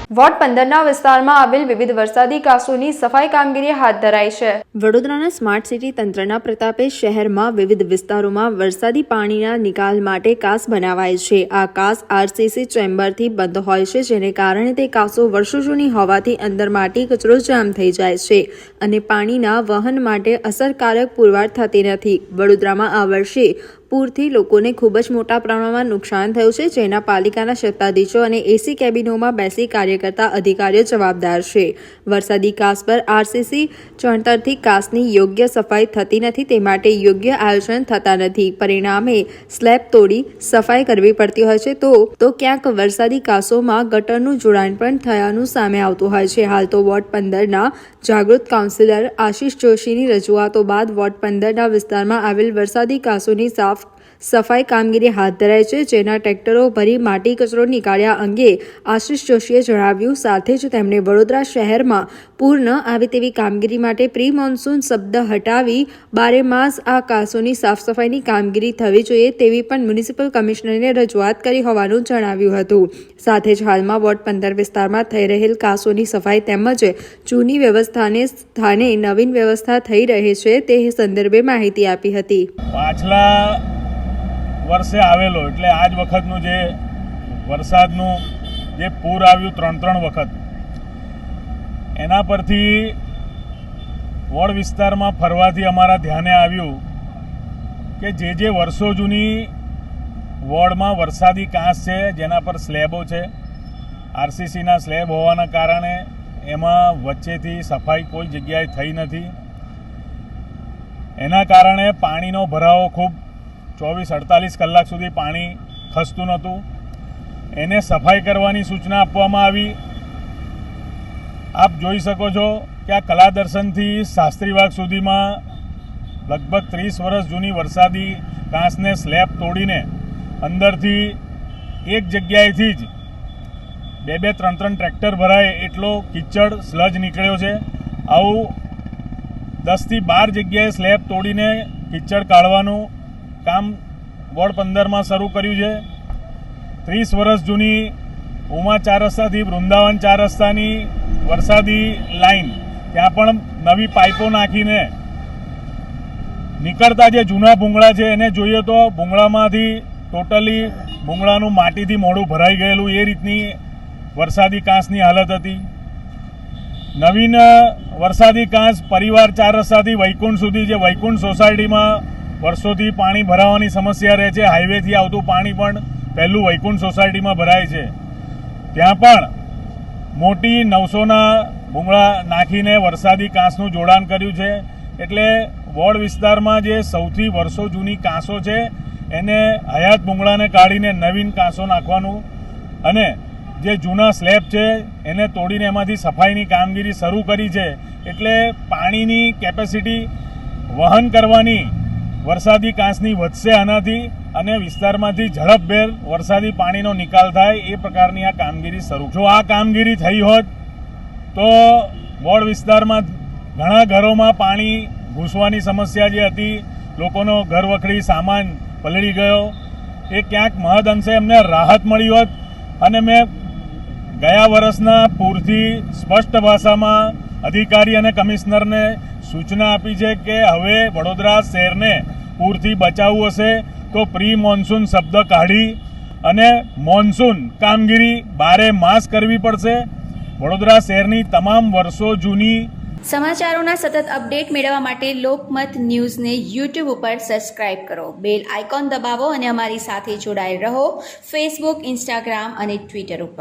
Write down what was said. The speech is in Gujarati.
વોર્ડ 15ના વિસ્તારમાં આવેલ વિવિધ વરસાદી કાંસોની સફાઈ કામગીરી હાથ ધરાઈ છે। વડોદરાના સ્માર્ટ સિટી તંત્રના પ્રતાપે શહેરમાં વિવિધ વિસ્તારોમાં વરસાદી પાણીના નિકાલ માટે કાંસ બનાવાય છે। આ કાંસ આરસીસી ચેમ્બરથી બંધ હોય છે, જેને કારણે તે કાંસો વર્ષો જૂની હોવાથી અંદર માટી કચરો જામ થઈ જાય છે અને પાણીના વહન માટે અસરકારક પુરવાર થતી નથી। વડોદરામાં આ વર્ષે પૂરથી લોકોને ખૂબ જ મોટા પ્રમાણમાં નુકસાન થયું છે, જેના પાલિકાના સત્તાધીશો અને એસી કેબિનોમાં બેસી કાર્ય કરતા અધિકારીઓ જવાબદાર છે। વરસાદી કાંસ પર આરસીસી ચણતરથી કાંસની યોગ્ય સફાઈ થતી નથી, તે માટે યોગ્ય આયોજન થતા નથી। પરિણામે સ્લેબ તોડી સફાઈ કરવી પડતી હોય છે તો ક્યાંક વરસાદી કાંસોમાં ગટરનું જોડાણ પણ થયાનું સામે આવતું હોય છે। હાલ તો વોર્ડ 15ના જાગૃત કાઉન્સિલર આશિષ જોશીની રજૂઆતો બાદ વોર્ડ 15ના વિસ્તારમાં આવેલ વરસાદી કાંસોની સફાઈ કામગીરી હાથ ધરાઈ છે, જેના ટ્રેક્ટરો ભરી માટી કચરો નીકાળ્યા અંગે આશિષ જોશીએ જણાવ્યું। સાથે જ તેમણે વડોદરા શહેરમાં પૂર ન આવે તેવી કામગીરી માટે પ્રી મોન્સૂન શબ્દ હટાવી બારેમાસ આ કાંસોની સાફ સફાઈની કામગીરી થવી જોઈએ તેવી પણ મ્યુનિસિપલ કમિશનરને રજૂઆત કરી હોવાનું જણાવ્યું હતું। સાથે જ હાલમાં વોર્ડ 15 વિસ્તારમાં થઈ રહેલ કાંસોની સફાઈ તેમજ જૂની વ્યવસ્થાને સ્થાને નવીન વ્યવસ્થા થઈ રહી છે તે સંદર્ભે માહિતી આપી હતી। પાછલા વર્ષે આવેલો એટલે આજ વખતનું જે વરસાદનું જે પૂર આવ્યું 3 વખત, એના પરથી વોર્ડ વિસ્તારમાં ફરવાથી અમારા ધ્યાને આવ્યું કે જે વર્ષો જૂની વોર્ડમાં વરસાદી કાંસ છે, જેના પર સ્લેબો છે, આરસીસીના સ્લેબ હોવાના કારણે એમાં વચ્ચેથી સફાઈ કોઈ જગ્યાએ થઈ નથી। એના કારણે પાણીનો ભરાવો ખૂબ 24-48 કલાક સુધી પાણી ખસતું નહોતું। એને સફાઈ કરવાની સૂચના આપવામાં આવી। આપ જોઈ શકો છો કે આ કલા દર્શનથી શાસ્ત્રીબાગ સુધીમાં લગભગ 30 વર્ષ જૂની વરસાદી કાંસને સ્લેબ તોડીને અંદરથી એક જગ્યાએથી જ 2-3 ટ્રેક્ટર ભરાય એટલો કિચડ સ્લજ નીકળ્યો છે। આવું 10 થી 12 જગ્યાએ સ્લેબ તોડીને કિચડ કાઢવાનું કામ વોર્ડ 15માં શરૂ કર્યું છે। 30 વર્ષ જૂની ઉમા 4 રસ્તાથી વૃંદાવન 4 રસ્તાની વરસાદી લાઈન, ત્યાં પણ નવી પાઇપો નાખીને નીકળતા જે જૂના ભૂંગળા છે એને જોઈએ તો ભૂંગળામાંથી ટોટલી ભૂંગળાનું માટીથી મોઢું ભરાઈ ગયેલું એ રીતની વરસાદી કાંસની હાલત હતી। નવીન વરસાદી કાંસ પરિવાર 4 રસ્તાથી વૈકુંઠ સુધી, જે વૈકુંઠ સોસાયટીમાં વર્ષોથી પાણી ભરાવાની સમસ્યા રહે છે, હાઈવેથી આવતું પાણી પણ પહેલું વૈકુંઠ સોસાયટીમાં ભરાય છે, ત્યાં પણ મોટી 900ના ભૂંગળા નાખીને વરસાદી કાંસનું જોડાણ કર્યું છે। એટલે વોર્ડ વિસ્તારમાં જે સૌથી વર્ષો જૂની કાંસો છે એને હયાત ભૂંગળાને કાઢીને નવીન કાંસો નાખવાનું અને જે જૂના સ્લેબ છે એને તોડીને એમાંથી સફાઈની કામગીરી શરૂ કરી છે। એટલે પાણીની કેપેસિટી વહન કરવાની વરસાદી કાંસની વધશે આનાથી, અને વિસ્તારમાંથી ઝડપભેર વરસાદી પાણીનો નિકાલ થાય એ પ્રકારની આ કામગીરી શરૂ। જો આ કામગીરી થઈ હોત તો વોર્ડ વિસ્તારમાં ઘણા ઘરોમાં પાણી ઘૂસવાની સમસ્યા જે હતી, લોકોનો ઘર વખરી સામાન પલળી ગયો, એ ક્યાંક મહદ અંશે એમને રાહત મળી હોત। અને મેં ગયા વર્ષના પૂરથી સ્પષ્ટ ભાષામાં અધિકારી અને કમિશનરને સૂચના આપી છે કે હવે વડોદરા શહેરને પૂરથી બચાવવું હશે તો પ્રી મોન્સૂન શબ્દ કાઢી અને મોન્સૂન કામગીરી 12 માસ કરવી પડશે। વડોદરા શહેરની તમામ વર્ષો જૂની સમાચારોના સતત અપડેટ મેળવવા માટે લોકમત ન્યૂઝને યુટ્યુબ ઉપર સબસ્ક્રાઇબ કરો, બેલ આઇકોન દબાવો અને અમારી સાથે જોડાયેલ રહો ફેસબુક, ઇન્સ્ટાગ્રામ અને ટ્વિટર ઉપર।